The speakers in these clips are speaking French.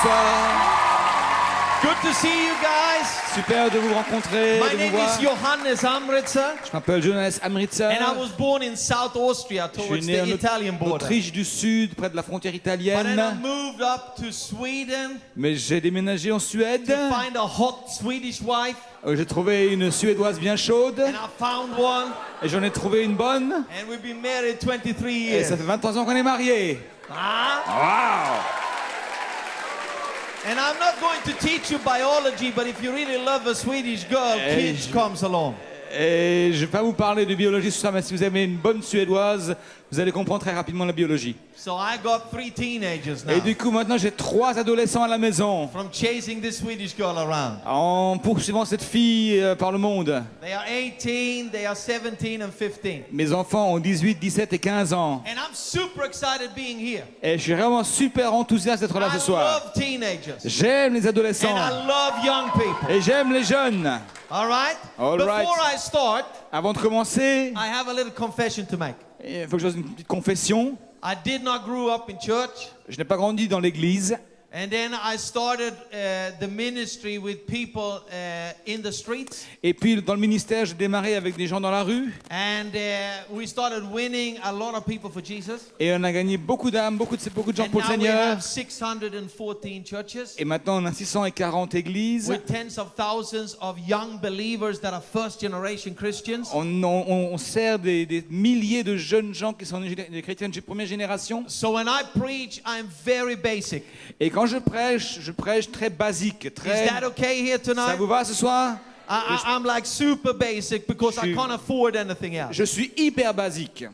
bonsoir. Good to see you guys. Super de vous rencontrer, My de vous name voir. is Johannes Amritzer, Je m'appelle Johannes Amritzer. and I was born in South Austria Je suis towards né the en Italian border. Autriche du Sud, près de la frontière But then I italienne. moved up to Sweden Mais j'ai déménagé en Suède. to find a hot Swedish wife, J'ai trouvé une Suédoise bien chaude. and I found one, Et j'en ai trouvé une bonne. and we've been married 23 Et years. ça fait 23 ans qu'on est mariés. Ah? Waouh! And I'm not going to teach you biology, but if you really love a Swedish girl, Hey, Kitch comes along. Et je vais pas vous parler de biologie ce soir, mais si vous aimez une bonne Suédoise, vous allez comprendre très rapidement la biologie. So I got 3 teenagers now Et du coup, maintenant, j'ai 3 adolescents à la maison, from chasing this Swedish girl around. en poursuivant cette fille par le monde. They are 18, they are 17 and 15. Mes enfants ont 18, 17 et 15 ans. And I'm super excited being here. Et je suis vraiment super enthousiaste d'être là I ce soir. love teenagers. J'aime les And adolescents. I love young people. Et j'aime les jeunes. All right? All Before right. I start, Avant de commencer, I have a little confession to make. il faut que je fasse une petite confession. I did not grow up in church. Je n'ai pas grandi dans l'église. And then I started the ministry with people in the streets. Et puis dans le ministère, j'ai démarré avec des gens dans la rue. And we started winning a lot of people for Jesus. Et on a gagné beaucoup d'âmes, beaucoup de gens And pour le now we Seigneur. have 614 churches Et maintenant, on a 640 églises. with tens of thousands of young believers that are first generation Christians. On sert des milliers de jeunes gens qui sont des chrétiens de première génération. So when I preach, I'm very basic. Et quand je prêche très basique. Is Très... that okay here Ça tonight? vous va ce soir? I'm like super basic because I Je suis- can't afford anything else. Je suis hyper basique.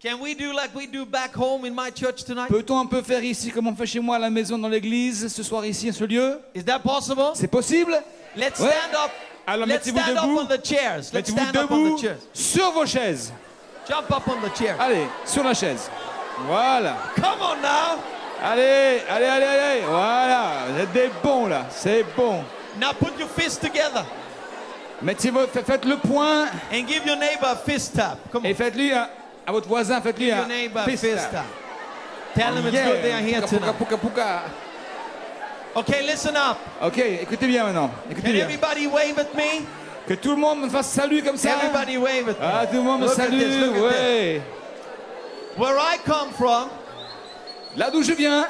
Can we do like we do back home in my church tonight? Peut-on un peu faire ici comme on fait chez moi à la maison dans l'église, ce soir ici, à ce lieu? Is that possible? C'est possible? Let's Ouais. stand up. Alors Let's mettez-vous stand up debout. on the chairs. Let's Mettez-vous stand up on debout the chairs. sur vos chaises. Jump up on the chair. Allez, sur la chaise. Voilà. Come on now. Allez, allez, allez, allez. Voilà. Vous êtes des bons là. C'est bon. Now put your fists together Faites le point and give your neighbor a fist tap. Come on. et faites-lui à votre voisin, faites-lui Give un your neighbor a fist fist tap. tap. Tell them it's Yeah. good they are here Puka, puka, tonight. puka, puka. Okay, listen up. Ok, écoutez bien maintenant. Écoutez Can bien. everybody wave at me? Que tout le monde me fasse salut comme ça. Everybody wave at me. Ah, tout le monde me Look at salue. this, look at Ouais. this. Where I come from, Là d'où je viens,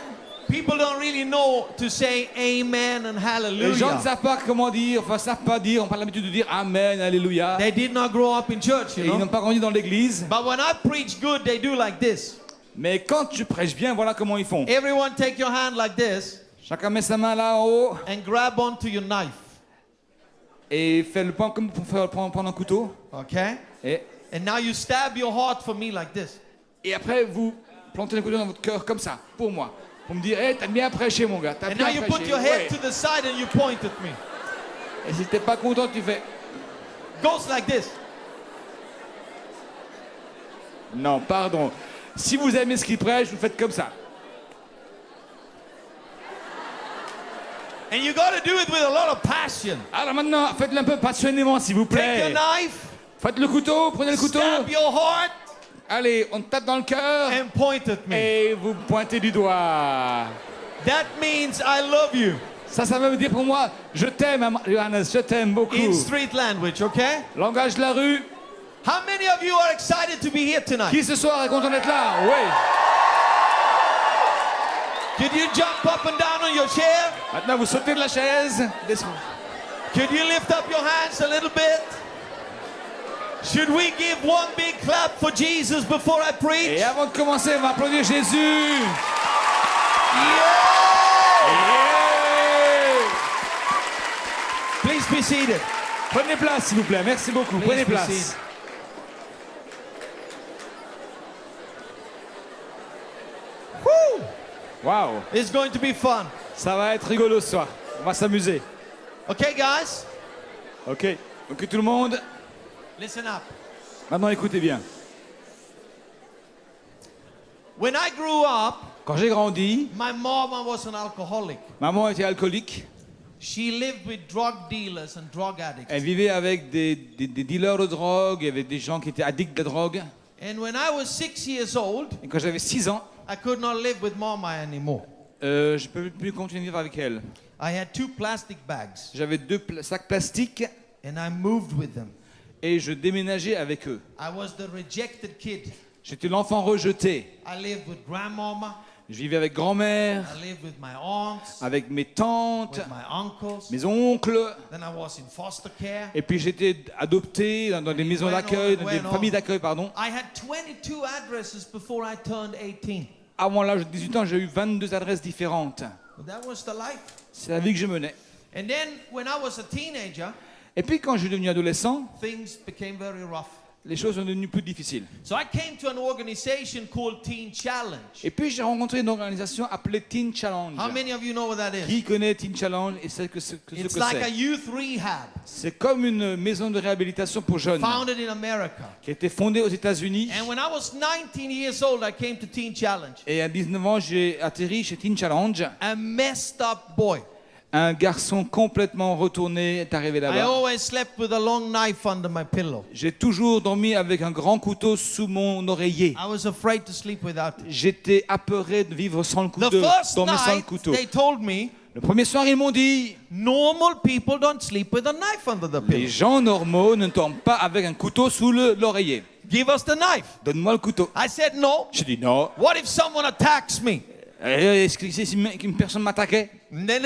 people don't really know to say amen and les gens ne hallelujah. savent pas comment dire, enfin savent pas dire, on n'a pas l'habitude de dire Amen, Alléluia. They did not grow up in church, Et you ils n'ont know. pas grandi dans l'église. But when I preach good, they do like this. Mais quand tu prêches bien, voilà comment ils font. Everyone take your hand like this Chacun met sa main là en haut and grab onto your knife. et fait le point comme pour prendre un couteau. Okay? Et, And now you stab your heart for me like this. et après, vous plantez le couteau dans votre cœur comme ça, pour moi. Pour me dire, hey, t'as bien prêché mon gars, t'as And bien now you prêché. put your head Ouais. to the side and you point at me. Et si t'es pas content, tu fais, Goes like this. non, pardon. Si vous aimez ce qu'il prêche, vous faites comme ça. And you got to do it with a lot of passion. Alors maintenant, faites-le un peu passionnément, s'il vous Take your plaît. knife, Faites le couteau, prenez le couteau. stab your heart, Allez, on tape dans le cœur and point at me. et vous pointez du doigt. That means I love you Ça veut dire pour moi, je t'aime, Johannes, je t'aime beaucoup. in street language, okay? Langage de la rue. How many of you are excited to be here tonight? Qui ce soir est content d'être là? Oui. Could you jump up and down on your chair? Maintenant, vous sautez de la chaise. Could you lift up your hands a little bit? Should we give one big clap for Jesus before I preach? Et avant de commencer, on va applaudir Jésus. Yeah! Yeah. Please be seated. Prenez place, s'il vous plaît. Merci beaucoup. Please Prenez be place. seated. Woo! Waouh. It's going to be fun. Ça va être rigolo ce soir. On va s'amuser. Okay, guys? Ok. Ok, tout le monde. Listen up. Maintenant, écoutez bien. When I grew up, Quand j'ai grandi, my mom was an alcoholic. maman était alcoolique. She lived with drug dealers and drug addicts. Elle vivait avec des dealers de drogue, avec des gens qui étaient addicts de drogue. And when I was 6 years old, Et quand j'avais 6 ans, I could not live with mama anymore. Je peux plus continuer de vivre avec elle. I had 2 plastic bags, J'avais 2 sacs plastiques and I moved with them. et je déménageais avec eux. I was the rejected kid. J'étais l'enfant rejeté. I lived with grandmama. Je vivais avec grand-mère, I lived with my aunts, avec mes tantes, with my uncles. mes oncles. Then I was in foster care. Et puis j'étais adopté dans des maisons d'accueil, dans des familles d'accueil, pardon. I had 22 addresses before I turned 18. Avant l'âge de 18 ans, j'ai eu 22 adresses différentes. But that was the life. C'est la vie que je menais. And then when I was a teenager, Et puis quand je suis devenu adolescent, things became very rough. les choses sont devenues plus difficiles. So I came to an organization called Teen Challenge. Et puis j'ai rencontré une organisation appelée Teen Challenge. How many of you know what that is? Qui connaît Teen Challenge et sait ce que It's like a c'est? youth rehab C'est comme une maison de réhabilitation pour jeunes founded in America. qui a été fondée aux États-Unis. And when I was 19 years old, I came to Teen Challenge. Et à 19 ans, j'ai atterri chez Teen Challenge. A messed up boy. Un garçon complètement retourné est arrivé I là-bas. always slept with a long knife under my pillow. J'ai toujours dormi avec un grand couteau sous mon oreiller. I was afraid to sleep without it. J'étais apeuré de vivre sans le The couteau, first dormir sans le night, couteau. they told me, Le premier soir, ils m'ont dit, normal people don't sleep with a knife under the les pillow. gens normaux ne dorment pas avec un couteau sous l'oreiller. Give us the knife. Donne-moi le couteau. I said no. J'ai dit non. What if someone attacks me? Est-ce que si une personne m'attaquait? And then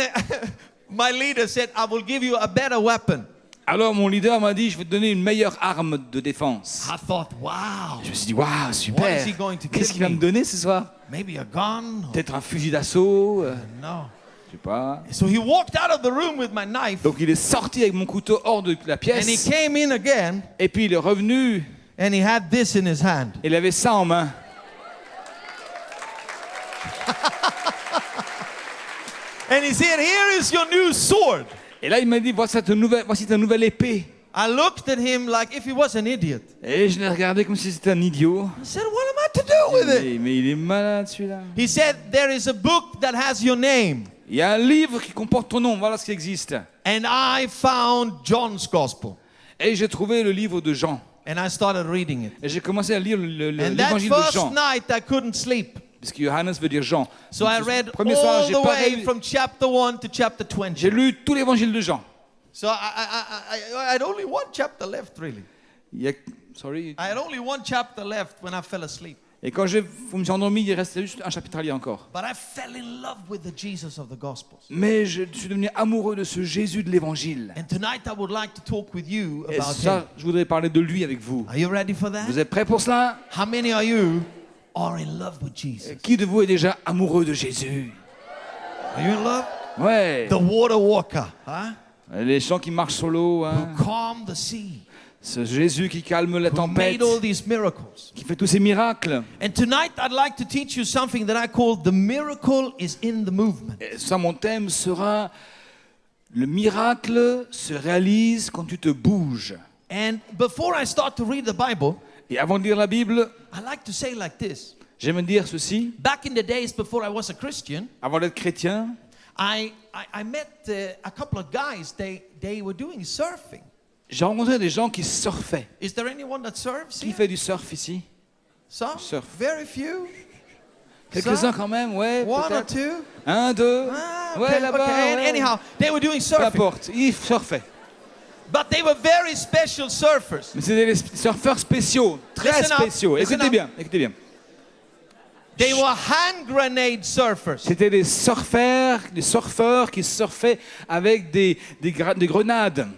my leader said, I will give you a better weapon. Alors mon leader m'a dit, je vais te donner une meilleure arme de défense. I thought, wow, Je me suis dit, waouh, What super. is he going to Qu'est-ce give qu'il va me? me donner ce soir? maybe a gun? Peut-être un fusil d'assaut, No. je sais pas. So he walked out of the room with my knife, Donc il est sorti avec mon couteau hors de la and he pièce. came in again, Et puis il est revenu, and he had this in his hand. il avait ça en main. And he said, here is your new sword. Et là il m'a dit, voici ta nouvelle épée. I looked at him like if he was an idiot. Et je l'ai regardé comme si c'était un idiot. I said, what am I to do with it? Mais il est malade celui-là. He said, there is a book that has your name. Il y a un livre qui comporte ton nom, voilà ce qui existe. And I found John's gospel. Et j'ai trouvé le livre de Jean. And I started reading it. Et j'ai commencé à lire And that l'évangile de first Jean. night I couldn't sleep. Parce que Johannes veut dire Jean. So Donc, I read le premier soir, all j'ai the pas way réussi. from chapter 1 to chapter J'ai 20. lu tout l'évangile de Jean. So I had only one chapter left, really. Il y a- Sorry. I had only one chapter left when I fell asleep. Et quand je me suis endormi, il restait juste un chapitre à lire encore. But I fell in love with the Jesus of the Gospels. Mais je suis devenu amoureux de ce Jésus de l'évangile. And tonight I would like to talk with you Et about him. ça, je voudrais parler de lui avec vous. Are you ready for that? Vous êtes prêts pour cela? How many of you are in love with Jesus? Qui de vous est déjà amoureux de Jésus? Are you in love? Ouais. The water walker, huh? Les gens qui marchent sur l'eau, hein. Who calmed the sea, Ce Jésus qui calme la who tempête, made all these miracles. qui fait tous ces miracles. And tonight I'd like to teach you something that I call the miracle is in the movement. Et ça, mon thème sera le miracle se réalise quand tu te bouges. And before I start to read the Bible, Et avant de lire la Bible, I like to say like this. j'aime dire ceci. Back in the days before I was a Christian, Avant d'être chrétien, I met a couple of guys. They were doing surfing. j'ai rencontré des gens qui surfaient. Is there anyone that surfs Qui here? fait du surf ici? Some? surf? Very few. Quelques-uns Some? quand même, ouais. One or peut-être. two? Un, deux. Ah, Ouais, okay, là-bas. okay. ouais. Anyhow, they were doing Peu surfing. importe, ils surfaient. But they were very special surfers. Mais c'était des surfeurs spéciaux, très Listen up, spéciaux. listen Écoutez up. bien, écoutez bien. They were hand grenade surfers. C'était des surfeurs qui surfaient avec des grenades.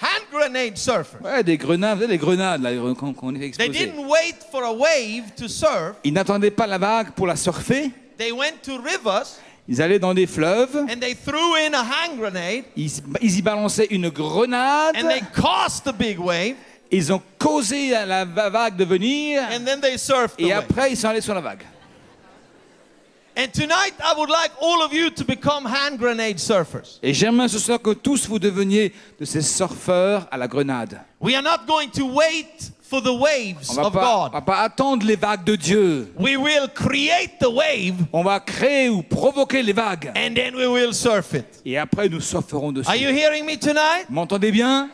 Hand grenade surfers. Ouais, des grenades, vous savez, les grenades là, qu'on est They explosé. didn't wait for a wave to surf. Ils n'attendaient pas la vague pour la surfer. They went to rivers Ils allaient dans des fleuves. and they threw in a hand grenade Ils y balançaient une grenade. and they caused the big wave Ils ont causé à la vague de venir. and then they surfed the Et wave. après, ils sont allés sur la vague. And tonight I would like all of you to become hand grenade surfers. Et j'aimerais ce soir que tous vous deveniez de ces surfeurs à la grenade. We are not going to wait for the waves On of va God. pas attendre les vagues de Dieu. We will create the wave On va créer ou provoquer les vagues. and then we will surf it. Et après, nous surferons dessus. Are you hearing me tonight? Vous m'entendez bien?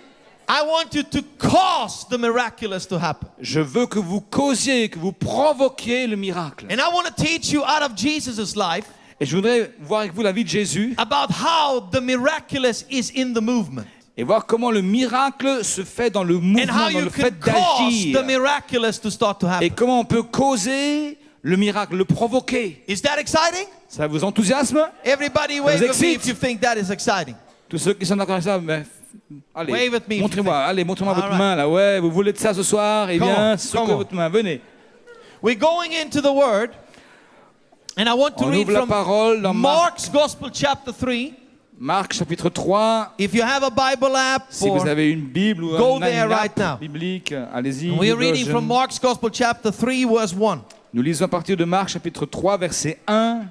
I want you to cause the miraculous to happen. Je veux que vous causiez, que vous provoquiez le miracle. And I want to teach you out of Jesus' life Et je voudrais voir avec vous la vie de Jésus about how the miraculous is in the movement. et voir comment le miracle se fait dans le And mouvement, how dans you le can fait cause d'agir. the miraculous to start to Et happen. comment on peut causer le miracle, le provoquer. Is that exciting? Ça vous enthousiasme? Everybody wave at me excite? if you think that is exciting. Tous ceux qui sont d'accord avec ça, ben, allez, Wave at me if you montrez-moi, allez, montrez-moi All votre right. main là. Ouais, vous voulez de ça ce soir? Eh Come bien, on, secouez come on. votre main, venez. We're going into the Word, and I want to On read ouvre la from parole dans Mark's Gospel chapter 3. Marc chapitre 3. If you have a Bible app, Si vous avez une Bible ou Go un there app right now. biblique, allez-y. we're Bible reading version. from Mark's Gospel chapter 3, verse 1. Nous lisons à partir de Marc chapitre 3, verset 1.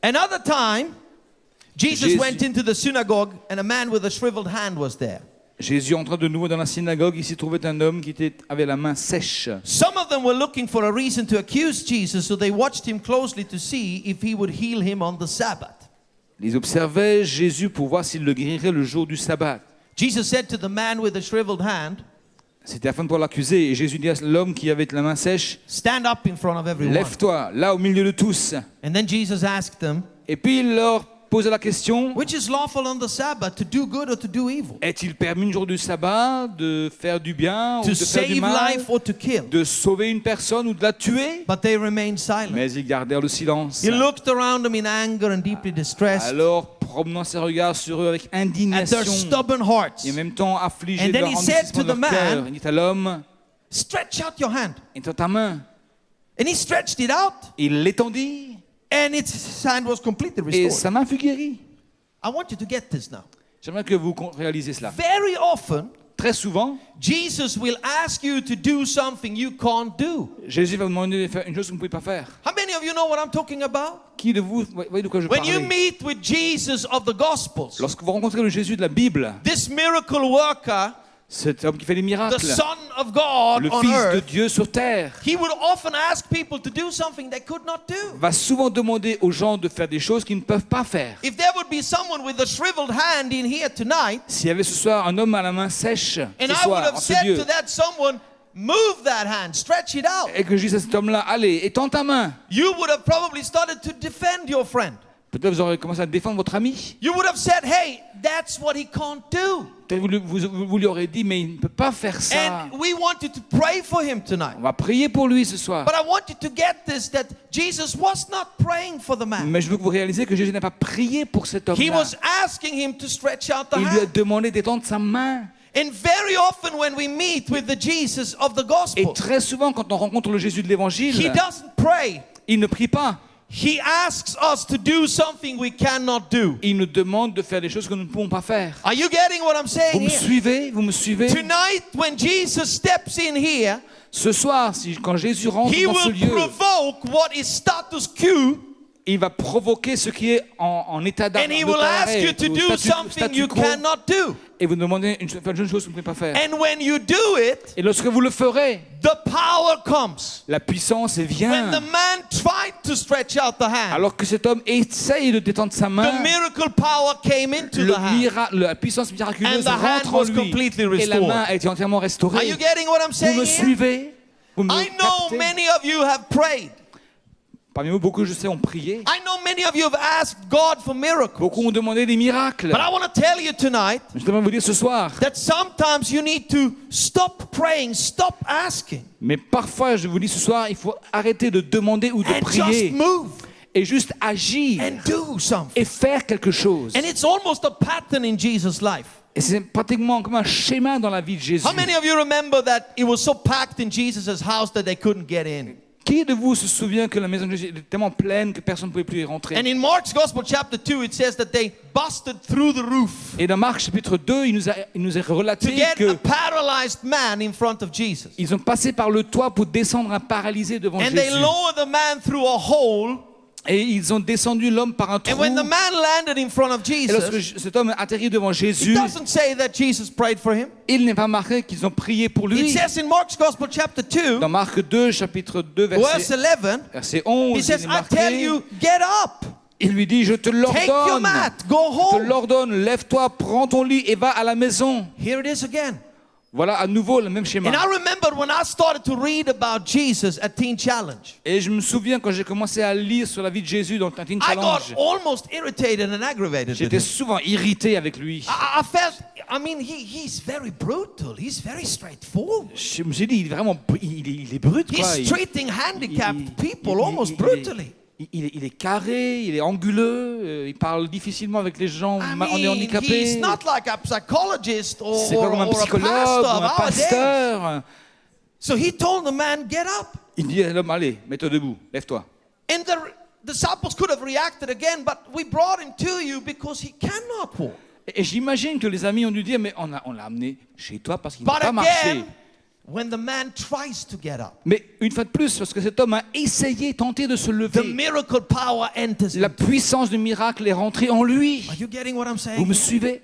Another time, Jesus Jésus- went into the synagogue, and a man with a shriveled hand was there. Jésus entra de nouveau dans la synagogue. Ici trouvait un homme qui avait la main sèche. Some of them were looking for a reason to accuse Jesus, so they watched him closely to see if he would heal him on the Sabbath. Ils observaient Jésus pour voir s'il le guérirait le jour du sabbat. Jesus said to the man with the shriveled hand, C'était afin de pouvoir l'accuser. Et Jésus dit à l'homme qui avait la main sèche, "Stand up in front of everyone." lève-toi, là au milieu de tous. And then Jesus asked them, Et puis il leur posa la question, "Which is lawful on the Sabbath, to do good or to do evil? est-il permis le jour du sabbat de faire du bien ou To de faire du save mal, life or to kill?" de sauver une personne ou de la tuer? But they remained silent. Mais ils gardèrent le silence. He looked around them in anger and deeply distressed Alors, promenant ses regards sur eux avec at their indignation stubborn hearts. et en même temps affligé And de then leur he said endurcissement to de leur the man, cœur, il dit à l'homme, "Stretch out your hand." étends ta main. And he stretched it out, Il l'étendit and its hand was completely et restored. sa main fut guérie. I want you to get this now. J'aimerais que vous réalisez cela. Very often, Très souvent, Jesus will ask you to do something you can't do. Jésus va vous demander de faire une chose que vous ne pouvez pas faire. How many of you know what I'm talking about? Qui de vous voyez de quoi je When you parle? meet with Jesus of the Gospels, Lorsque vous rencontrez le Jésus de la Bible, this miracle worker, cet homme qui fait des the miracles, Son of God le on Fils de earth, Dieu sur terre, he would often ask people to do something they could not do. va souvent demander aux gens de faire des choses qu'ils ne peuvent pas faire. If there would be someone with a shriveled hand in here tonight, S'il y avait ce soir un homme à la main sèche, and ce I would soir, have en ce said lieu, to that someone, "Move that hand, stretch it out," et que je dise à cet homme-là, allez, étends ta main. you would have probably started to defend your friend. Peut-être vous aurez commencé à défendre votre ami. You would have said, "Hey, that's what he can't do." Peut-être vous lui aurez dit, mais il ne peut pas faire ça. And we want you to pray for him tonight. On va prier pour lui ce soir. But I want you to get this, that Jesus was not praying for the man. Mais je veux que vous réalisez que Jésus n'a pas prié pour cet He homme-là. was asking him to stretch out the Il lui a hand. demandé d'étendre sa main. And very often when we meet with the Jesus of the Et gospel, très souvent, quand on rencontre le Jésus de he l'Évangile, doesn't pray. il ne prie pas. He asks us to do something we cannot do. Il nous demande de faire des choses que nous ne pouvons pas faire. Are you getting what I'm Vous saying me here? suivez? Vous me suivez? Tonight, when Jesus steps in here, Ce soir, quand Jésus rentre he dans ce will lieu, provoke what is status quo, il va provoquer ce qui est en état d'arrêt. and he will ask you to do something you cannot do. Et vous demandez faire une chose que vous ne pouvez pas faire. And when you do it, Et lorsque vous le ferez, the power comes. la puissance When vient. the man tried to stretch out the hand, Alors que cet homme essaye de détendre sa the main, miracle power came into the hand. la puissance miraculeuse And the hand rentre en was lui. completely Et la restored. main a été entièrement Are restaurée. you getting what I'm Vous saying me here? suivez? Vous me I know captez? many of you have prayed. Parmi vous, beaucoup, je sais, ont prié. I know many of you have asked God for miracles. Beaucoup ont demandé des miracles. But I want to tell you tonight Je devrais vous dire ce soir. that sometimes you need to stop praying, stop asking, Mais parfois, je vous dis ce soir, il faut arrêter de demander ou de and just prier move et juste agir and do something. et faire quelque chose. And it's almost a pattern in Jesus' life. Et c'est pratiquement comme un schéma dans la vie de Jésus. How many of you remember that it was so packed in Jesus' house that they couldn't get in? Qui de vous se souvient que la maison de Jésus était tellement pleine que personne ne pouvait plus y rentrer? And in Mark's Gospel chapter 2, it says that they busted through the roof Et dans Marc chapitre 2, il nous est to relaté get a que paralyzed man in front of Jesus. ils ont passé par le toit pour descendre un paralysé devant And they Jésus. lowered the man through a hole. Et ils ont descendu l'homme par un trou. And when the man landed in front of Et lorsque Jesus, cet homme atterrit devant it Jésus, doesn't say that Jesus prayed for him. il n'est pas marqué qu'ils ont prié pour It lui. says in Mark's Gospel chapter 2, Dans Marc 2, chapitre 2, verse verset 11, 11, he il says, est "I tell marqué, you, get up, il lui dit, je te take your l'ordonne, mat, go je te home." l'ordonne, lève-toi, prends ton lit et va à la maison. Here it is again. Voilà à nouveau le même schéma. And I remember when I started to read about Jesus at Teen Challenge, Et je me souviens quand j'ai commencé à lire sur la vie de Jésus dans le Teen I got Challenge, almost irritated and aggravated with j'étais him. souvent irrité avec lui. I felt, I mean, he's very brutal. He's very straightforward. Je me suis dit, il est vraiment, il est brut, quoi. He's treating handicapped people almost brutally. Il est carré, il est anguleux, il parle difficilement avec les gens I on est mean, handicapés. he's not like a psychologist C'est pas comme un or a psychologue pastor ou un of our days. pasteur. So he told the man, get up. Il dit à l'homme, allez, mets-toi debout, lève-toi. And the disciples could have reacted again, but we brought him to you because he cannot walk. Et j'imagine que les amis ont dû dire, mais on l'a amené chez toi parce qu'il ne peut But pas marcher. again, when the man tries to get up, Mais une fois de plus, parce que cet homme a essayé, tenté de se the lever, miracle power enters la him. puissance du miracle est rentrée en lui. Are you getting what I'm Vous saying? me suivez?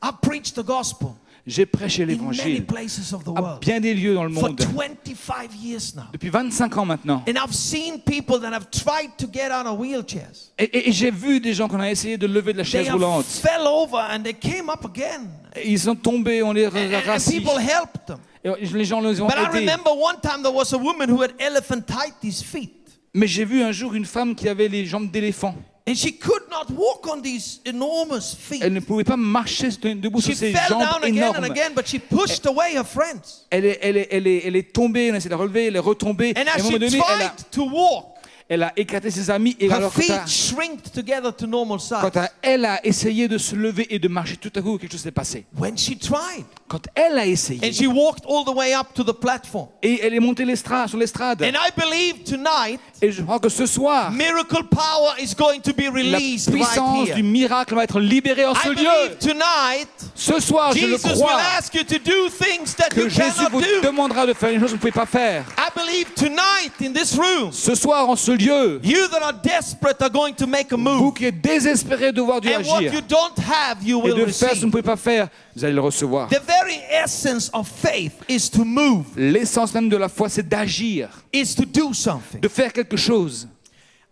I preached the gospel J'ai prêché in many l'évangile places of the à world bien des lieux dans le for monde 25 years now. depuis 25 ans maintenant. And I've seen people that have tried to get out of wheelchairs. Et j'ai vu des gens qu'on a essayé de lever de la They chaise have roulante. fell over and they came up again. Et ils sont tombés, on les a And rassis. people helped them. Et les gens les ont But I aidés. remember one time there was a woman who had elephantitis feet. Mais j'ai vu un jour une femme qui avait les jambes d'éléphant. And she could not walk on these enormous feet. Elle ne pouvait pas marcher debout She sur ses fell jambes down again and énormes. again, but she pushed away her friends. Elle est tombée, on a essayé de la relever, elle est retombée. And Et à un as she moment donné, tried to walk, elle a éclaté ses amis. Et her alors, feet shrinked together to normal size. elle a essayé de se lever et de marcher, tout à coup, quelque chose s'est passé. When she tried, Quand elle a and essayé, she walked all the way up to the platform. et elle est montée sur l'estrade. And I believe tonight, Et je crois que ce soir, miracle power is going to be la released right puissance du here. miracle va être libérée en ce I lieu. believe tonight, Ce soir, je le Jesus will crois, ask you to do things that que you Jésus cannot vous do. demandera de faire une chose que vous ne pouvez pas faire. I believe tonight in this room, Ce soir, en ce lieu, you that are desperate are going to make a vous move. qui êtes désespérés de voir Dieu And what agir you don't have, you et will de faire ce que vous receive. ne pouvez pas faire, vous allez le recevoir. The very essence of faith is to move, L'essence même de la foi, c'est d'agir, is to do something. de faire quelque chose.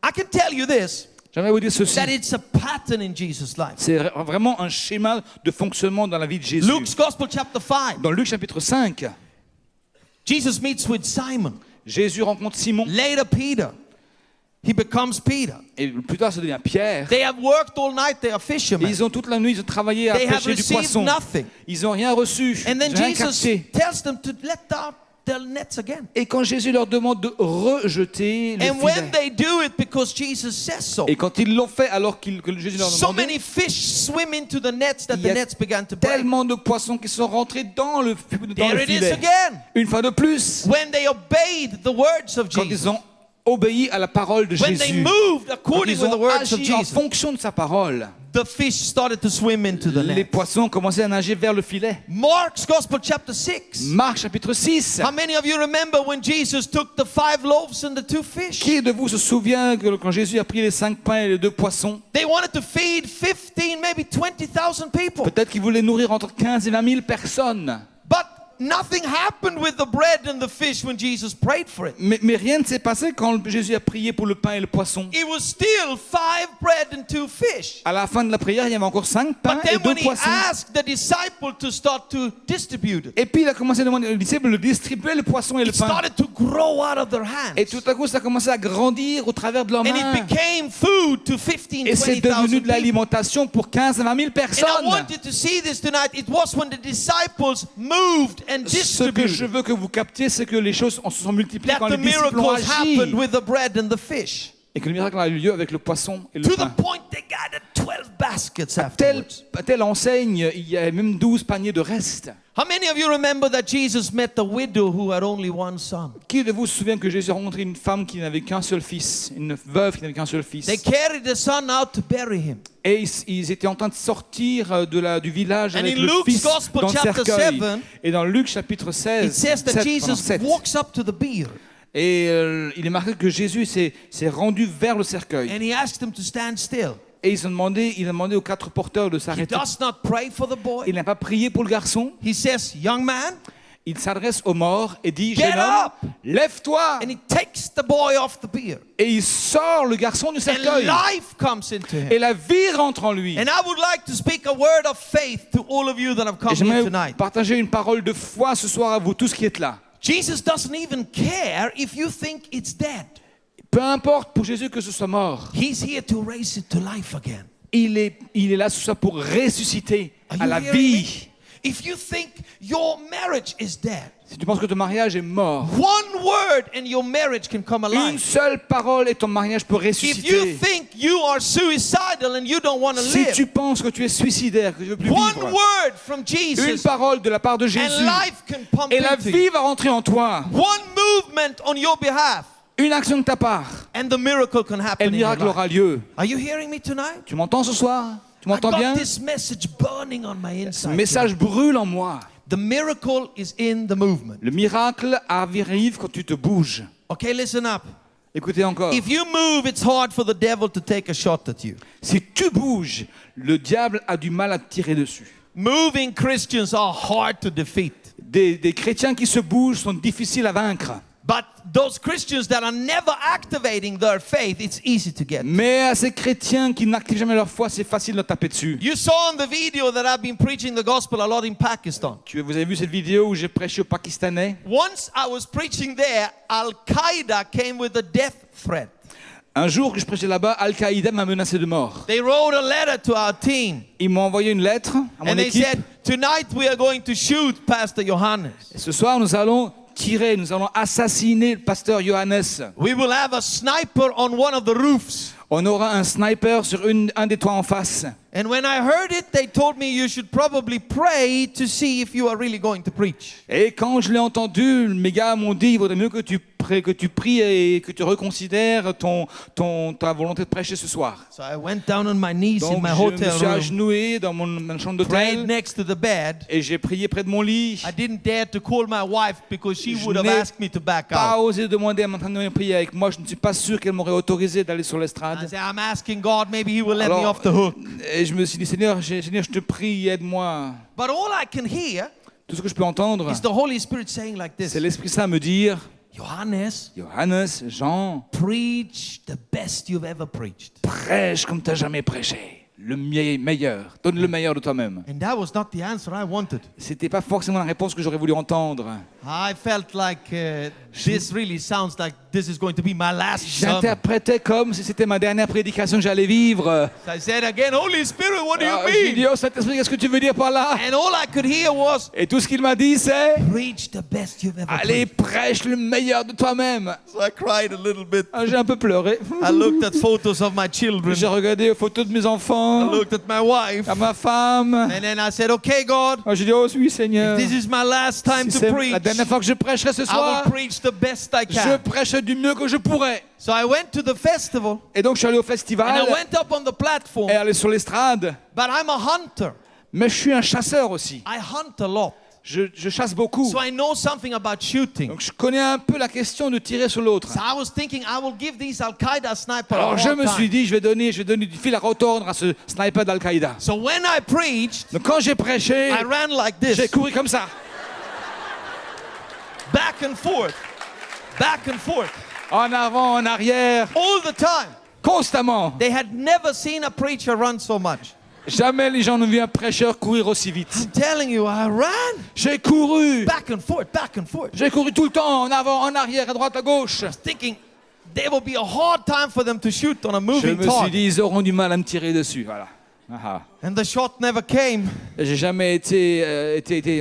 I can tell you this, J'aimerais vous dire ceci. that it's a pattern in Jesus' life. C'est vraiment un schéma de fonctionnement dans la vie de Jésus. Luke's Gospel chapter 5, Dans Luc chapitre 5, Jesus meets with Simon, Jésus rencontre Simon later Peter. He becomes Peter. et plus tard ça devient Pierre. They have worked all night, they are Et fishermen. ils ont toute la nuit, ils ont travaillé à They have pêcher du received poisson. nothing. Ils n'ont rien reçu, And ils then n'ont rien Jesus capté. tells them to let down their nets again. Et quand Jésus leur demande de rejeter le And when filet, they do it because Jesus says so, et quand ils l'ont fait alors que Jésus leur so demandait, many fish swim into the nets that il the y a nets began to break. tellement de poissons qui sont rentrés dans le There it is filet. again. Une fois de plus, When they obeyed the words of quand Jesus, ils ont obéi à la parole de when they Jésus, moved quand according ils with the ont words of agi en Jesus, fonction de sa parole, the fish started to swim into the les net. poissons ont commencé à nager vers le filet. Mark's Gospel chapter 6. Marc chapitre 6. How many of you remember when Jesus took the 5 loaves and the 2 fish? Qui de vous se souvient que quand Jésus a pris les 5 pains et les 2 poissons, They wanted to feed 15, maybe 20,000 people. peut-être qu'il voulait nourrir entre 15 et 20 000 personnes. But nothing happened with the bread and the fish when Jesus prayed for it. Mais rien ne s'est passé quand Jésus a prié pour le pain et le poisson. It was still 5 bread and 2 fish. À la fin de la prière, il y avait encore 5 pains But et then 2 when he poissons. asked the disciple to start to distribute it, Et puis il a commencé à demander aux disciples de distribuer le poisson et le it pain. started to grow out of their Et hands. tout à coup, ça a commencé à grandir au travers de leurs And it mains. became food to 15, Et c'est 20,000 devenu de people. l'alimentation pour 15 à 20 000 And I personnes. want you to see this tonight. It was when the disciples moved and Ce que je distributed veux que vous captiez, c'est que les choses se sont multipliées that quand the les disciples ont miracles agi. happened with the bread and the fish. Et que le miracle a eu lieu avec le poisson et le To the pain. point they gathered 12 baskets À afterwards. telle enseigne, il y a même 12 paniers de restes. How many of you remember that Jesus met a widow who had only one son? Qui de vous se souvient que Jésus a rencontré une femme qui n'avait qu'un seul fils, une veuve qui n'avait qu'un seul fils? They carried the son out to bury him. Et ils étaient en train de sortir du village And avec in le Luke's fils Gospel, dans le chapter cercueil. 7, Et dans Luc chapitre 16, It says that 7, Jesus 7, walks up to the bier et il est marqué que Jésus s'est rendu vers le cercueil. and he asked them to stand still. Et il a demandé aux 4 porteurs de He s'arrêter. does not pray for the boy. Il n'a pas prié pour le garçon. He says, young man, Il s'adresse aux morts et dit, Get jeune homme, up! lève-toi. And he takes the boy off the bier. Et il sort le garçon du And cercueil. life comes into him. Et la vie rentre en lui. And I would like to speak a word of faith to all of you that have come Et here j'aimerais tonight. partager une parole de foi ce soir à vous tous qui êtes là. Jesus doesn't even care if you think it's dead. Peu importe pour Jésus que ce soit mort, He's here to raise it to life again. il est là ce soir pour ressusciter Are à you la hearing vie. me? If you think your marriage is dead, Si tu penses que ton mariage est mort, one word and your marriage can come une alive. seule parole et ton mariage peut If you ressusciter. think you are suicidal and you don't want to Si live, tu penses que tu es suicidaire, que tu ne veux plus one vivre, word from une Jesus parole de la part de and Jésus life can pump et la into you. vie va rentrer en toi. One movement on your behalf Une action de ta part and the miracle can et happen le in your miracle life. aura lieu. Are you hearing me tonight? Tu m'entends ce soir? Tu I m'entends bien? got this message burning on my Ce inside. message brûle en moi. The miracle is in the movement. Le miracle arrive quand tu te bouges. Okay, listen up. Écoutez encore. If you move, it's hard for the devil to take a shot at you. Si tu bouges, le diable a du mal à te tirer dessus. Moving Christians are hard to defeat. Des chrétiens qui se bougent sont difficiles à vaincre. But those Christians that are never activating their faith, it's easy to get. Mais à ces chrétiens qui n'activent jamais leur foi, c'est facile de taper dessus. You saw on the video that I've been preaching the gospel a lot in Pakistan. Vous avez vu cette vidéo où j'ai prêché aux Pakistanais? Once I was preaching there, Al-Qaeda came with a death threat. Un jour que je prêchais là-bas, Al-Qaïda m'a menacé de mort. They wrote a letter to our team. Ils m'ont envoyé une lettre à mon And they équipe. said, tonight we are going to shoot Pastor Johannes. Et ce soir, nous allons tirer, nous allons assassiner le pasteur Johannes. We will have a sniper on one of the roofs. On aura un sniper sur un des toits en face. And when I heard it, they told me you should probably pray to see if you are really going to preach. Et quand je l'ai entendu, mes gars m'ont dit, il vaudrait mieux que tu pries et que tu reconsidères ta volonté de prêcher ce soir. So I went down on my knees in Donc my je me hotel suis room, agenouillé dans ma chambre prayed d'hôtel next to the bed. et j'ai prié près de mon lit. I didn't dare to call my wife because she Je would have n'ai asked me to back Pas out. osé demander à ma femme de prier avec moi. Je ne suis pas sûr qu'elle m'aurait autorisé d'aller sur I l'estrade. said, I'm asking God, maybe He will let me Alors, off the hook. et je me suis dit, Seigneur, je te prie, aide-moi. But all I can hear Tout ce que je peux entendre, is the Holy Spirit saying like this: c'est l'Esprit Saint me dire, Johannes, Johannes, Jean, preach the best you've ever preached. prêche comme tu n'as jamais prêché. Le meilleur. Donne le meilleur de toi-même. And that was not the answer I wanted. C'était pas forcément la réponse que j'aurais voulu entendre. I felt like this really sounds like this is going to be my last sermon. J'interprétais comme si c'était ma dernière prédication que j'allais vivre. So I said again, Holy Spirit, what do you J'ai dit, mean? oh Saint-Esprit, qu'est-ce que tu veux dire par là? And all I could hear was, Et tout ce qu'il m'a dit, c'est, preach the best you've ever allez, preached. prêche le meilleur de toi-même. So I cried a little bit. Ah, j'ai un peu pleuré. I looked at photos of my children. J'ai regardé les photos de mes I enfants, looked at my wife. à ma femme. And then I said, okay, God, J'ai dit, oh oui Seigneur, this is my last time si to c'est preach. la dernière fois que je prêcherai ce I soir, will preach the best I je can. prêche du mieux que je pourrais. So I went to the festival Et donc je suis allé au and festival I went up on the platform. et allé sur l'estrade. But I'm a hunter. Mais je suis un chasseur aussi. I hunt a lot. Je chasse beaucoup. So I know something about shooting. Donc je connais un peu la question de tirer sur l'autre. So I was thinking I will give these Al-Qaeda snipers a Alors je hard me suis time. dit, je vais donner du fil à retordre à ce sniper d'Al-Qaïda. So when I preached, Donc quand j'ai prêché, I ran like j'ai this, couru comme ça. back and forth, back and forth, En avant, en arrière, all the time. constamment. They had never seen a preacher run so much. Jamais les gens n'ont vu un prêcheur courir aussi vite. I'm telling you, I ran J'ai couru. back and forth, back and forth. J'ai couru tout le temps, en avant, en arrière, à droite, à gauche. Thinking there will be a hard time for them to shoot on a Je moving me suis target. dit, ils auront du mal à me tirer dessus. Voilà. Ah. And the shot never came. J'ai jamais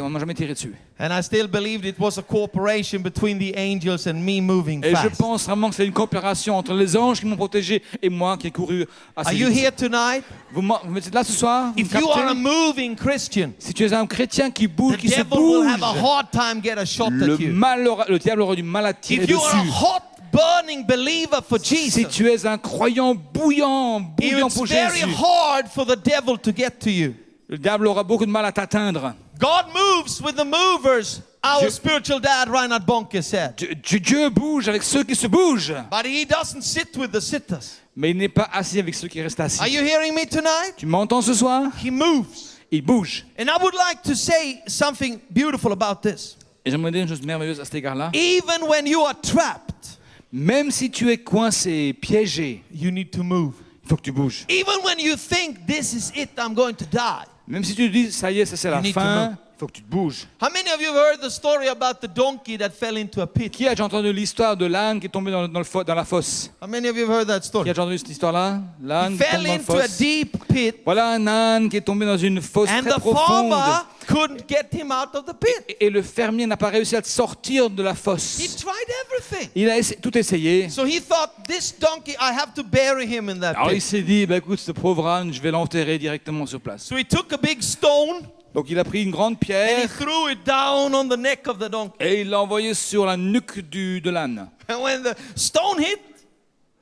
on m'a jamais tiré dessus. And I still believed it was a cooperation between the angels and me moving Et je fast. pense vraiment que c'est une coopération entre les anges qui m'ont protégé et moi qui ai couru assez Are you vite. here tonight? Vous êtes là ce soir? Vous If me you are a captez? moving Christian, Si tu es un chrétien qui bouge, the qui se devil will bouge, have a hard time get a shot le at you. diable aura du mal à tirer If you are a dessus. hot, burning believer for Si Jesus, tu es un croyant bouillant it's pour very Jésus, hard for the devil to get to you. le diable aura beaucoup de mal à t'atteindre. God moves with the movers, our Dieu- spiritual dad Reinhard Bonke said. Dieu bouge avec ceux qui se bougent, But he doesn't sit with the sitters. mais il n'est pas assis avec ceux qui restent assis. Are you hearing me tonight? Tu m'entends ce soir? He moves. Il bouge. And I would like to say something beautiful about this. Et j'aimerais dire une chose merveilleuse à cet égard-là. Even when you are trapped, Même si tu es coincé, piégé, you need to move. il faut que tu bouges. Even when you think this is it, I'm going to die. Même si tu te dis, ça y est, ça c'est la need to fin, move. il faut que tu te bouges. How many of you have heard the story about the donkey that fell into a pit? Qui a déjà entendu l'histoire de l'âne qui est tombé dans la fosse? How many of you have heard that Qui a story? déjà entendu cette histoire-là? L'âne He qui tombe fell dans la into a fosse. deep pit, Voilà un âne qui est tombé dans une fosse and très the profonde. farmer couldn't get him out of the pit. Et le fermier n'a pas réussi à sortir de la He fosse. tried everything. Il a tout essayé. So he thought, this donkey, I have to bury him in that Alors il pit. s'est dit, bah, écoute, ce pauvre âne, je vais l'enterrer directement sur place. So he took a big stone Donc il a pris une grande and he pierre threw it down on the neck of the donkey. et il l'a envoyé sur la nuque de l'âne. And when the stone hit,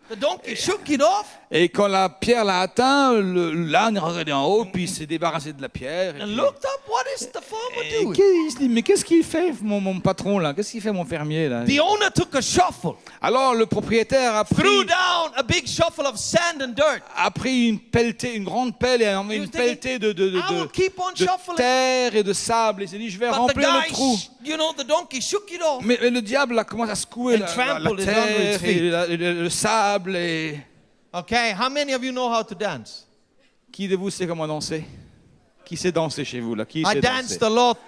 the donkey shook it off Et quand la pierre l'a atteint, l'âne est regardé en haut, puis il s'est débarrassé de la pierre. Et, and puis- looked up. What is the farmer et doing? il se dit, mais qu'est-ce qu'il fait, mon patron là? Qu'est-ce qu'il fait, mon fermier là? The owner took a shovel, Alors le propriétaire threw down a big shovel of sand and dirt. a pris une pelletée, une grande pelle et a envoyé He une was thinking, pelletée de I will keep on shuffling. terre et de sable. Il s'est dit, je vais But the remplir le guy, trou. the donkey shook it off. Mais le diable a commencé à secouer And la trampled it under terre its feet. et le sable. Et... Okay, how many of you know how to dance? Qui de vous sait comment danser? Qui sait danser chez vous là? Qui I sait danced danser? a lot.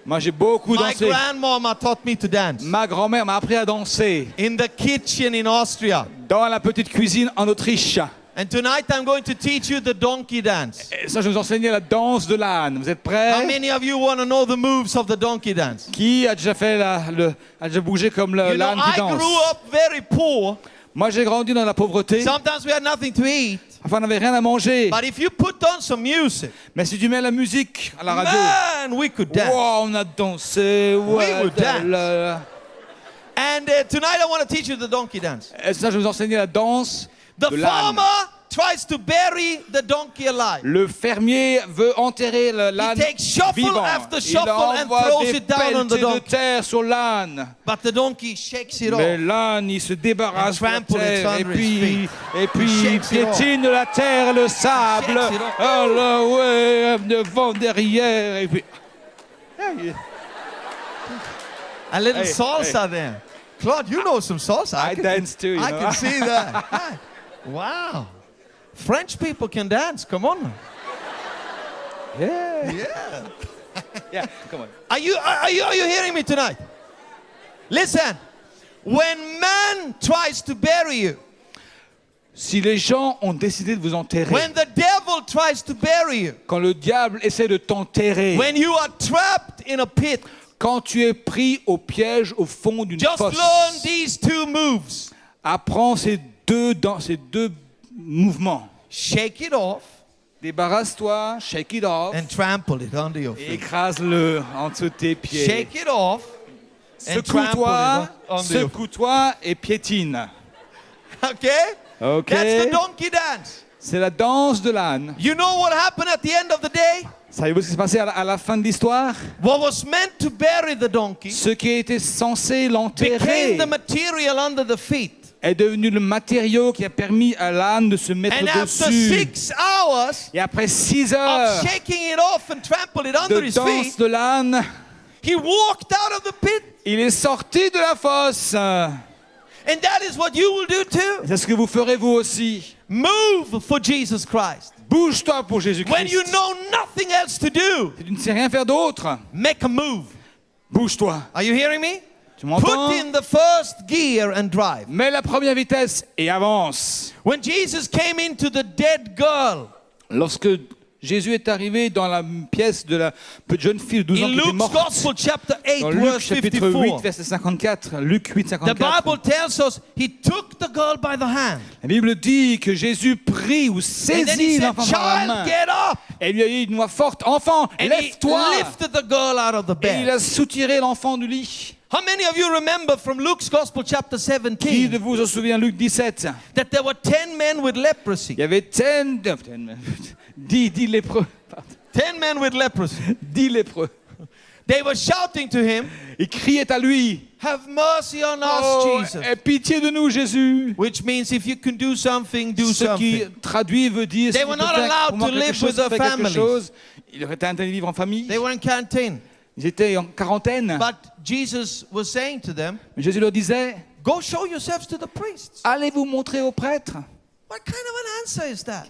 Moi j'ai beaucoup My dansé. grandmama taught me to dance. Ma grand-mère m'a appris à danser In the kitchen in Austria. dans la petite cuisine en Autriche. And tonight I'm going to teach you the donkey dance. Et ça, je vais vous enseigner la danse de l'âne. Vous êtes How prêts? many of you want to know the moves of the donkey dance? Qui a déjà fait a déjà bougé comme You know, l'âne qui I danse? grew up very poor. Moi, j'ai grandi dans la pauvreté. Sometimes we had nothing to eat. Enfin, on n'avait rien à manger. But if you put on some music, Mais si tu mets la musique à la radio, man, we could dance. wow, on a dansé. Ouais, would dance. là. And tonight I want to teach you the donkey dance. Et ça, je vais vous enseigner la danse The de l'âne. farmer tries to bury the donkey alive. Le fermier veut enterrer He l'âne takes shovel vivant. after Il shovel and envoie throws des it down on the pelletées de donkey. terre sur l'âne. But the donkey shakes it Mais off. l'âne, il se débarrasse de la trample it terre et under his puis, feet. il shakes it off. piétine la terre, le sable. shakes it off. Oh là, ouais, devant, derrière. Et puis... A little Hey, salsa there. Claude, you know some salsa. I dance too, you I know. can see that. Hi. Wow. French people can dance. Come on. now. Yeah. Yeah. Yeah, come on. Are you hearing me tonight? Listen. When man tries to bury you, Si les gens ont décidé de vous enterrer, when the devil tries to bury you, quand le diable essaie de t'enterrer, when you are trapped in a pit, quand tu es pris au piège au fond d'une just fosse, learn these two moves. apprends ces deux mouvements. Shake it off Débarrasse-toi, shake it off, and trample it under your et feet. écrase-le en dessous de tes pieds. Shake it off and trample Secoue-toi, it under your feet. secoue-toi et piétine. Okay? Ok. That's the donkey dance. C'est la danse de l'âne. You know what happened at the end of the day? Savez-vous ce qui s'est passé à la fin de l'histoire? What was meant to bury the donkey Ce qui était censé l'enterrer became the material under the feet. est devenu le matériau qui a permis à l'âne de se mettre And after dessus. 6 hours Et après 6 heures of shaking it off and trample it under de his danse feet, de l'âne, he walked out of the pit. il est sorti de la fosse. And that is what you will do too. C'est ce que vous ferez vous aussi. Move for Jesus Christ. Bouge-toi pour When Jésus-Christ. you know nothing else to do, Si tu ne sais rien faire d'autre, make a move. bouge-toi. Are you hearing me? Tu m'entends? Put in the first gear and drive. Mets la première vitesse et avance. When Jesus came into the dead girl, Lorsque Jésus est arrivé dans la pièce de la petite jeune fille de 12 ans in qui était Luke's morte, Gospel chapter 8 dans Luc verse chapitre 8, 54, verset 54, Luc 8, the 54, Bible tells us he took the girl by the hand. la Bible dit que Jésus prit ou And then he saisit said, l'enfant par la child, main get up. et lui a dit une voix forte, enfant, And he lève-toi. lifted the girl out of the Et il bed. a soutiré l'enfant du lit. How many of you remember from Luke's Gospel chapter Qui de 17 vous se souvient Luc 17? that there were 10 men with leprosy? Il y avait 10 lépreux. Pardon. 10 men with leprosy. 10 lépreux. They were shouting to him, Ils criaient à lui. have mercy on us, Oh, Jesus. aie pitié de nous, Jésus. Which means if you can do something, do Ce qui something. traduit veut dire They si were tu peux not faire allowed pour moi to quelque live chose, with their fais quelque families. chose. Il aurait été interdit de vivre en famille. They were in quarantine. Ils étaient en quarantaine. But Jesus was saying to them, Mais Jésus leur disait, go show yourselves to the priests. allez vous montrer aux prêtres. What kind of an answer is that?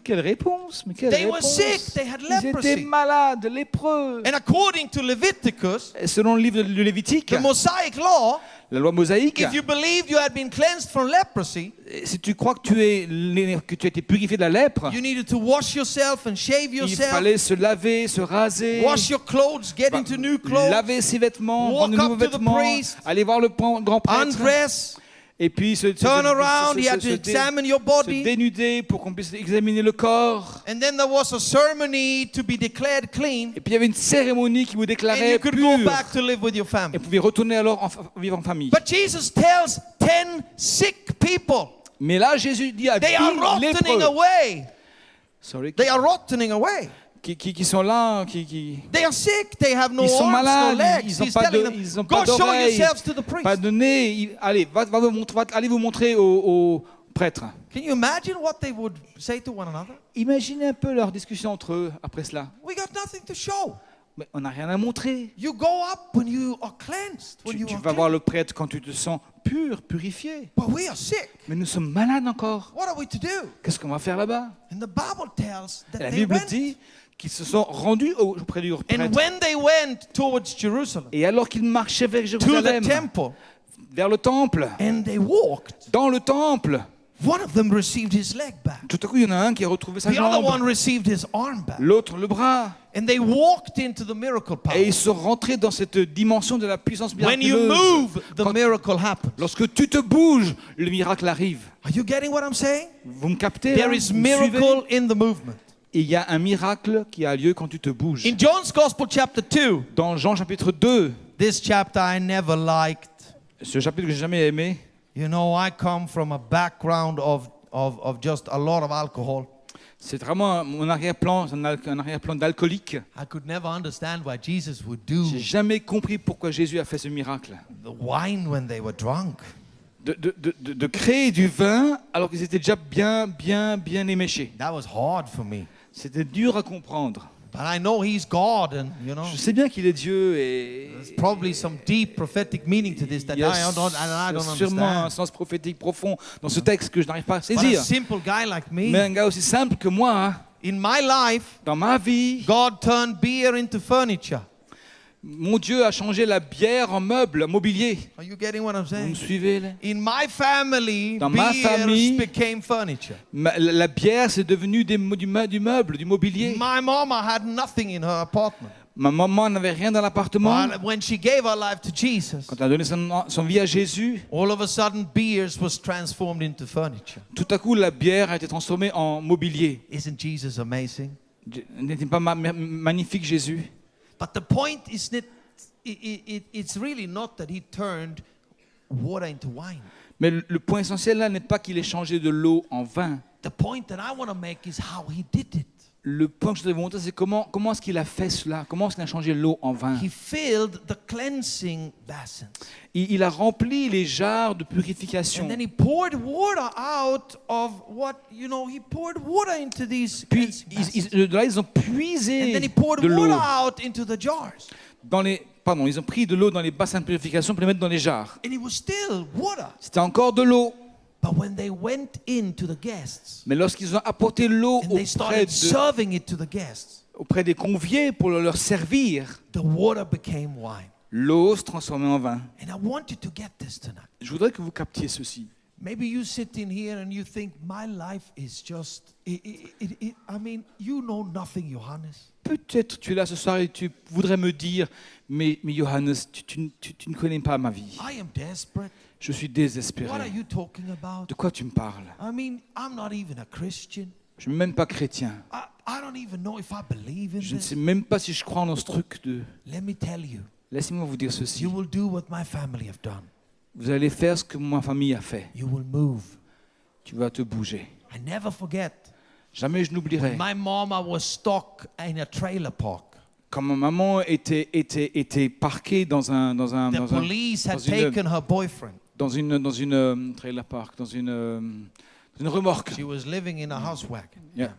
Quelle réponse? Mais quelle They were réponse? sick, they had Ils étaient leprosy. malades, lépreux. And according to Leviticus, Et selon le livre de Lévitique, the Mosaic law, la loi mosaïque, if you believed you had been cleansed from leprosy, si tu crois que tu as été purifié de la lèpre, you needed to wash yourself and shave il yourself, fallait se laver, se raser, wash your clothes, get into new clothes, laver ses vêtements, walk prendre de nouveaux up to the vêtements, priest, aller voir le grand prêtre, undress, et puis turn around, he had to examine your se body. dénuder pour qu'on puisse examiner le corps. And then there was a ceremony to be declared clean. Et puis il y avait une cérémonie qui vous And déclarait you could go pur. back to live with your Et family. vous pouvez retourner alors vivre en famille. But Jesus tells 10 sick people, Mais là, Jésus dit à 10 they are rotting lépreux, away. sorry, They are rotting away. qui sont là, They are sick, they have no ils sont arms, no malades, legs. ils n'ont He's pas telling de, them, ils ont go pas show d'oreilles, yourselves to the pas priest. de nez. Allez, allez vous montrer aux prêtres. Can you imagine what they would say to one another? Imaginez un peu leur discussion entre eux après cela. We got nothing to show. Mais on n'a rien à montrer. You go up when you are cleansed. When Tu you are vas voir cleansed. le prêtre quand tu te sens pur, purifié. But we are sick. Mais nous sommes malades encore. What are we to do? Qu'est-ce qu'on va faire là-bas? And the Bible tells that La they Bible went. dit qu'ils se sont rendus auprès du And prêtre. when they went towards Jerusalem, Et alors qu'ils marchaient vers to the Jérusalem, temple, vers le temple, and they walked, dans le temple, one of them received his leg back. tout à coup il y en a un qui a retrouvé sa The other one jambe, received his arm back. l'autre le bras. And they walked into the miracle Et power. ils sont rentrés dans cette dimension de la puissance When you miraculeuse. move, the Quand- miracle happens. Lorsque tu te bouges, le miracle arrive. Are you getting what I'm saying? Vous me captez? There là? is Vous me suivez? miracle in the movement. Et il y a un miracle qui a lieu quand tu te bouges. In John's Gospel chapter 2, Dans Jean chapitre 2, this chapter I never liked. ce chapitre que j'ai jamais aimé, You know, I come from a background of just a lot of alcohol. c'est vraiment mon arrière-plan, un arrière-plan d'alcoolique. I could never understand why Jesus would do J'ai jamais compris pourquoi Jésus a fait ce miracle. the wine when they were drunk. De créer du vin alors qu'ils étaient déjà bien éméchés. That was hard for me. C'était dur à comprendre. But I know he's God, and you know, Je sais bien qu'il est Dieu et there's probably some deep prophetic meaning to this that il y a I don't sûrement un understand. sens prophétique profond dans ce texte que je n'arrive pas à But a saisir. simple guy like me, Mais un gars aussi simple que moi, hein, in my life, dans ma vie, God turned beer into furniture. mon Dieu a changé la bière en meuble, en mobilier. Are you getting what I'm Vous me saying? suivez là? In my family, Dans ma beers famille, became furniture. La bière, c'est devenu du meuble, du mobilier. My mama had nothing in her apartment. Ma maman n'avait rien dans l'appartement. But when she gave her life to Jesus, Quand elle a donné son vie à Jésus, all of a sudden beers was transformed into furniture. tout à coup, la bière a été transformée en mobilier. Isn't Jesus amazing? N'était pas magnifique Jésus? But the point is that it's really not that he turned water into wine. Mais le point essentiel là n'est pas qu'il ait changé de l'eau en vin. The point that I want to make is how he did it. Le point que je voudrais vous montrer, c'est comment est-ce qu'il a fait cela? Comment est-ce qu'il a changé l'eau en vin? He filled the cleansing basins. Il a rempli les jarres de purification. And then he poured water out of he poured water into these Puis cleansing basins. de là, ils ont And puisé then he poured de l'eau. water out into the jars. Ils ont pris de l'eau dans les bassins de purification pour les mettre dans les jarres. And it was still water. C'était encore de l'eau. But when they went in to the guests Mais lorsqu'ils ont apporté l'eau and they started serving it to the guests, auprès des conviés pour leur servir, the water became wine. l'eau se transformait en vin. And I want you to get this tonight. Je voudrais que vous captiez ceci. Maybe you sit in here and you think, my life is just, you know nothing, Johannes. Peut-être tu es là ce soir et tu voudrais me dire, mais Johannes, tu ne connais pas ma vie. I am desperate. Je suis What are désespéré. you talking about? De quoi tu me parles? I'm not even a Christian. Je ne suis même pas chrétien. I don't even know if I believe in Je ne this. sais même pas si je crois dans ce truc de... Let me tell you, Laissez-moi vous dire ceci. you will do what my family have done. Vous allez faire ce que ma famille a fait. You will move. Tu vas te bouger. I never forget. Jamais je n'oublierai. My mama was stuck in a trailer park. Quand ma maman était parquée dans The police had taken her boyfriend. dans une trailer park, dans une remorque. She was living in a house wagon. Yeah.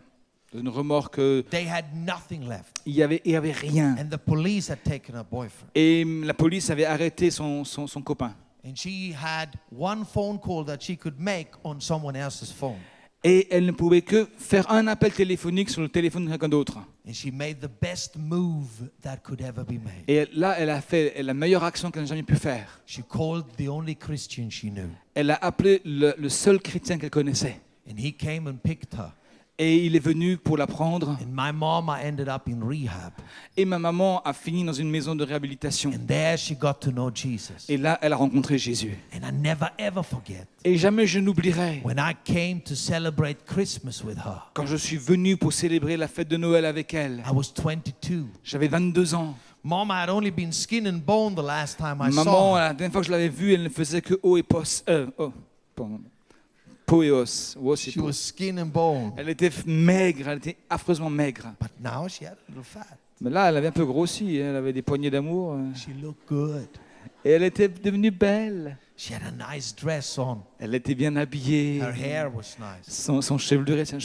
Dans une remorque, They had nothing left. il y avait rien. And the police had taken her boyfriend. Et la police avait arrêté son copain. And she had one phone call that she could make on someone else's phone. Et elle ne pouvait que faire un appel téléphonique sur le téléphone de quelqu'un d'autre. And she made the best move that could ever be made. Et là, elle a fait la meilleure action qu'elle n'a jamais pu faire. She called the only Christian she knew. Elle a appelé le seul chrétien qu'elle connaissait. And he came and picked her. Et il est venu pour la prendre. And my mama ended up in rehab. Et ma maman a fini dans une maison de réhabilitation. And there she got to know Jesus. Et là, elle a rencontré Jésus. And I never ever forget Et jamais je n'oublierai when I came to celebrate Christmas with her. quand je suis venu pour célébrer la fête de Noël avec elle. I was 22. J'avais 22 ans. Mama had only been skin and bone the last time I Maman, saw her. la dernière fois que je l'avais vue, elle ne faisait que eau et pos. Peau et os. Os et She peau. was skin and bone. Elle était maigre, elle était affreusement maigre. But now she had a little fat. Mais là, elle avait un peu grossi, elle avait des poignées d'amour. She looked good. Et elle était devenue belle. She had a nice dress on. Elle était bien habillée. Her hair was nice. Son chevelure, sa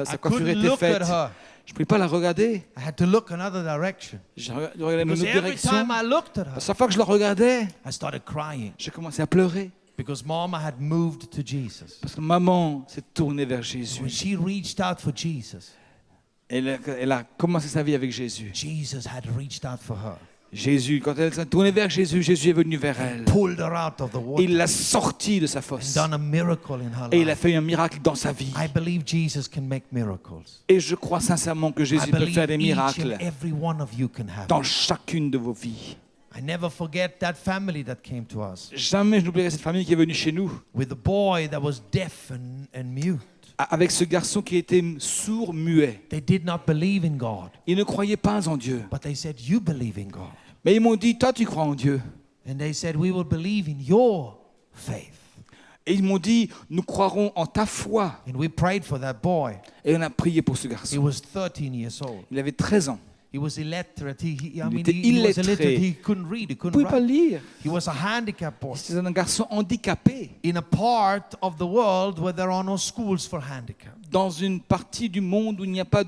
I coiffure couldn't était look faite. at her. Je ne pouvais pas la regarder. I had to look another direction. Je regardais dans une Because autre every direction. time I looked at her, À chaque fois que je la regardais, I started crying j'ai commencé à pleurer. because Mama had moved to Jesus. Parce que maman s'est tournée vers When Jésus. she reached out for Jesus, Elle a commencé sa vie avec Jésus. Jesus had reached out for her. Jésus, quand elle s'est tournée vers Jésus, Jésus est venu vers elle. Pulled her out of the Et water il l'a sortie de sa and fosse. done a miracle in her Et il a life. fait un miracle dans sa vie. I believe Jesus can make miracles. Et je crois sincèrement que I Jésus peut believe faire des each miracles and every one of you can have dans it. chacune de vos vies. I never forget that family that came to us Jamais je n'oublierai cette famille qui est venue chez nous with a boy that was deaf and mute. avec ce garçon qui était sourd, muet. They did not believe in God, Ils ne croyaient pas en Dieu. but they said, "You believe in God." Mais ils m'ont dit, toi tu crois en Dieu. And they said, "We will believe in your faith." Et ils m'ont dit, nous croirons en ta foi. And we prayed for that boy. Et on a prié pour ce He garçon. was 13 years old. Il avait 13 ans. He was illiterate. He était was illiterate. illettré. He couldn't read. He Il ne couldn't pouvait pas write. lire. He was a handicapped boy C'est un garçon handicapé in a part of the world where there are no schools for handicapped. dans une partie du monde où il n'y a pas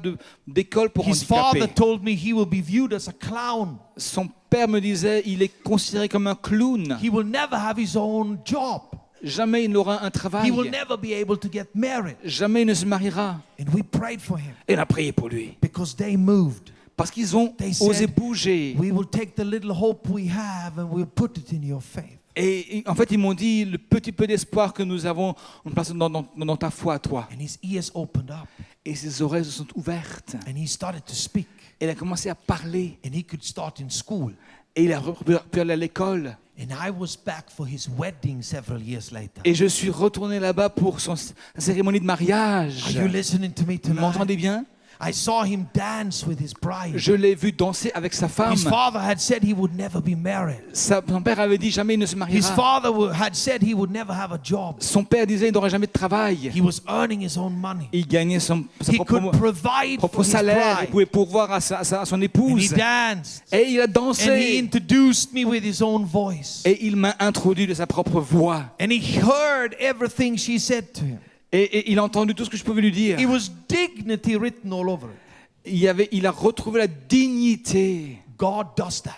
d'école pour His father handicapés. told me he will be viewed as a clown. Son père me disait, il est considéré comme un clown. He will never have his own job. Jamais il n'aura un He travail. will never be able to get married. Jamais il ne se mariera. And we prayed for him Et on a prié pour lui. because they moved. Parce qu'ils ont They osé said, bouger. "We will take the little hope we have and we'll put it in your faith." Et en fait, ils m'ont dit, le petit peu d'espoir que nous avons, on le place dans ta foi à toi. And his ears opened up Et ses oreilles se sont ouvertes. and he started to speak. Et il a commencé à parler. And he could start in school. Et il a pu aller à l'école. And I was back for his wedding several years later. Et je suis retourné là-bas pour sa cérémonie de mariage. Are you listening to me Vous tonight? m'entendez bien? I saw him dance with his bride. Je l'ai vu danser avec sa femme. His father had said he would never be married. Son père avait dit jamais il ne se His mariera. father had said he would never have a job. Son père disait il n'aurait jamais de travail. He was earning his own money. Il gagnait sa He could propre provide for his salaire. Il bride. pouvait pourvoir à son And he épouse. danced. Et il a And he dansé. introduced me with his own voice. Et il m'a introduit de sa propre voix. And he heard everything she said to him. Et il a entendu tout ce que je pouvais lui dire. It was dignity written all over it. Il a retrouvé la dignité. God does that.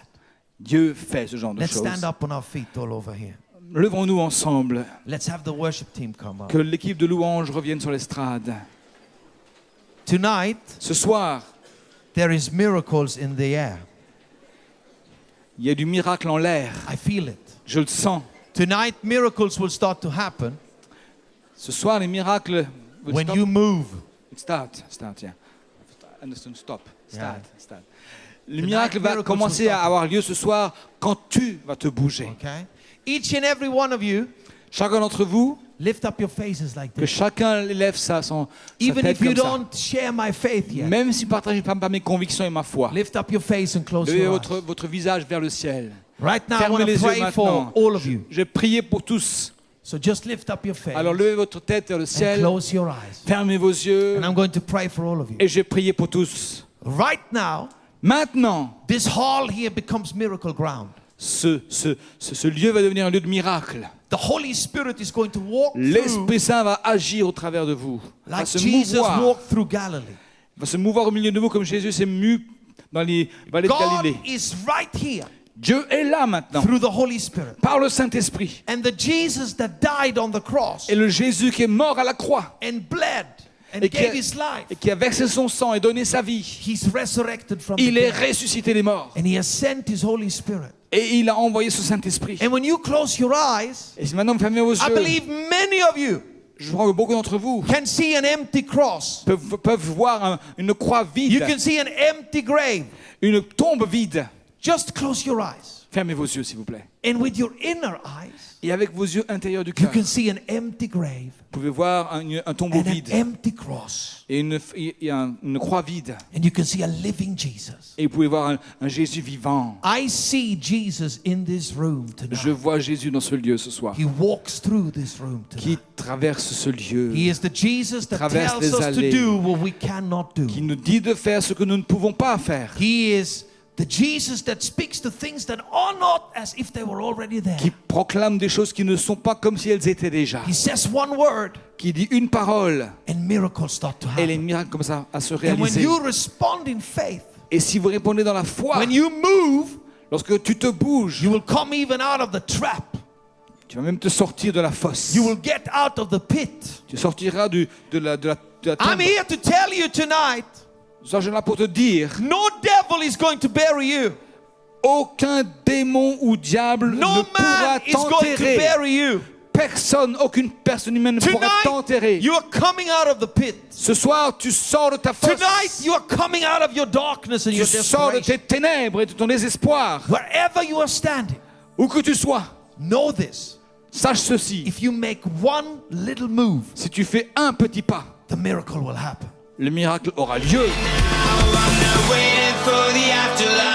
Dieu fait ce genre de Let's choses. stand up on our feet all over here. Levons-nous ensemble. Let's have the worship team come up. Que l'équipe de louanges revienne sur l'estrade. Tonight, Ce soir, there is miracles in the air. il y a du miracle en l'air. I feel it. Je le sens. Tonight, miracles will start to happen Ce soir, les miracles. when you move. Start, yeah. Understand, stop. Start. Le Tonight, miracle va miracles commencer will à start. avoir lieu ce soir quand tu vas te bouger. Okay? Each and every one of you, Chacun d'entre vous, lift up your faces like que this. chacun lève sa Even tête if you comme ça. don't share my faith yet, Même si vous ne partagez pas mes convictions et ma foi. lift up your face and close Levez your eyes. votre visage vers le ciel. Right now, I Fermez want les to yeux pray for maintenant. all of you. Je prie pour tous. So just lift up your face Alors levez votre tête vers le and ciel. close your eyes. Fermez vos yeux. And I'm going to pray for all of you. Et je prie pour tous. Right now, Maintenant, this hall here becomes miracle ground. ce lieu va devenir un lieu de miracle. The Holy Spirit is going to walk through L'Esprit Saint va agir au travers de vous. Va like se Jesus mouvoir. walked through Galilee. va se mouvoir au milieu de vous comme Jésus s'est mu dans les vallées de God Galilée. is right here Dieu est là maintenant, through the Holy Spirit. par le Saint-Esprit. And the Jesus that died on the cross Et le Jésus qui est mort à la croix and bled and et gave his life, et qui a versé son sang et donné sa vie, he's resurrected from the il est dead. ressuscité des morts. And he has sent his Holy Spirit. Et il a envoyé son Saint-Esprit. And when you close your eyes, Et si maintenant vous fermez vos I yeux, believe many of you je crois que beaucoup d'entre vous can see an empty cross. peuvent voir une croix You vide, can see an empty grave. une tombe vide. Just close your eyes. Fermez vos yeux, s'il vous plaît. And with your inner eyes, Et avec vos yeux intérieurs du you cœur, can vous see an empty grave pouvez voir un tombeau and an vide empty cross. et une croix vide. And you can see a living Jesus. Et vous pouvez voir un Jésus vivant. I see Jesus in this room Je tonight. vois Jésus dans ce lieu ce soir, He walks through this room qui tonight. traverse ce lieu, He is the Jesus that traverse tells les us to allées, do what we cannot do. qui nous dit de faire ce que nous ne pouvons pas faire, He is the Jesus that speaks to things that are not as if they were already there. qui proclame des choses qui ne sont pas comme si elles étaient déjà, He says one word qui dit une parole and miracles start to et les happen. miracles comme ça à se And when réaliser. you respond in faith, Et si vous répondez dans la foi, when you move, lorsque tu te bouges, you will come even out of the trap. tu vas même te sortir de la fosse. You will get out of the pit. Tu sortiras de la tombe. I'm here to tell you tonight, Ça, je suis là pour te dire, no devil is going to bury you. aucun démon ou diable No ne man pourra is going to t'enterrer. bury you. Personne, aucune personne humaine ne pourra Tonight, t'enterrer. you are coming out of the pit. Ce soir, tu sors de ta fosse. Tonight, you are coming out of your darkness and Tu your sors de desperation. tes ténèbres et de ton désespoir. Wherever you are standing, Où que tu sois, know this. sache ceci. If you make one little move, Si tu fais un petit pas, the miracle will happen. le miracle aura lieu. I'm not waiting for the afterlife.